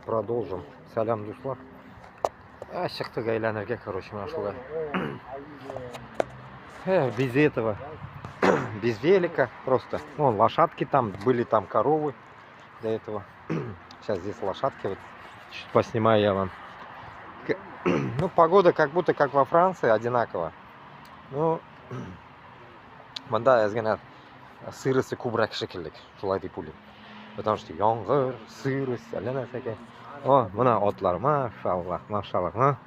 Продолжим. Салям душла. Шахты гайлянерге, короче, нашла. Без этого, без велика просто. Ну, лошадки там, были там коровы до этого. Сейчас здесь лошадки, вот чуть поснимаю я вам. Ну, погода как будто как во Франции, одинаково. Ну, мында язгана сырысы кубрак шекелдик, шулай деп ойлаймын. Потому что яңгыр, сырость, әллә нәрсәгә. О, мына атлар, машаллах, машаллах,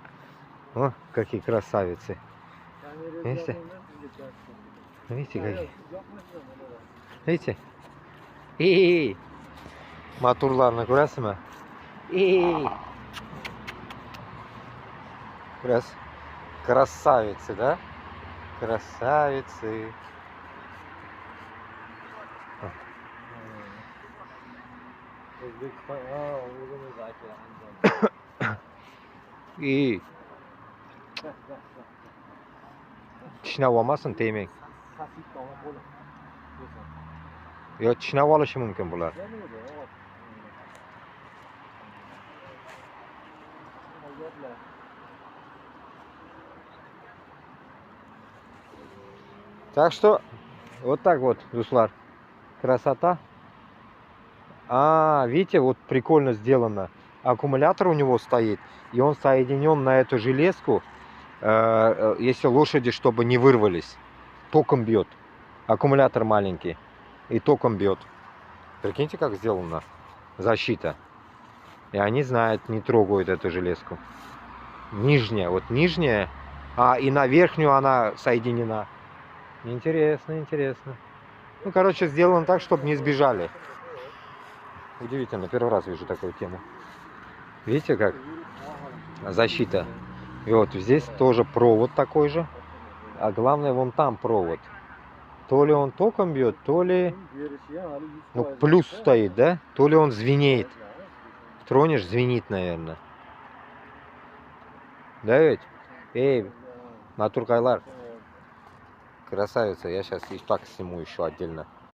о, какие красавицы. Видите? Видите, какие? Видите? И матурларны күрәсезме? И красавицы, да? Красавицы. И tishnab olmasin, tegmang. Yo, tishnab olishi mumkin bular. Так что вот так вот, дуслар. Красота. Видите, вот прикольно сделано. Аккумулятор у него стоит, и он соединен на эту железку, если лошади, чтобы не вырвались. Током бьет. Аккумулятор маленький. И током бьет. Прикиньте, как сделана защита. И они знают, не трогают эту железку. Нижняя, вот нижняя, и на верхнюю она соединена. Интересно, интересно. Ну, короче, сделано так, чтобы не сбежали. Удивительно, первый раз вижу такую тему. Видите, как защита. И вот здесь тоже провод такой же. А главное, вон там провод. То ли он током бьет, то ли... Ну, плюс стоит, да? То ли он звенеет. Тронешь, звенит, наверное. Да ведь? Эй, натуркайлар. Красавица. Я сейчас и так сниму еще отдельно.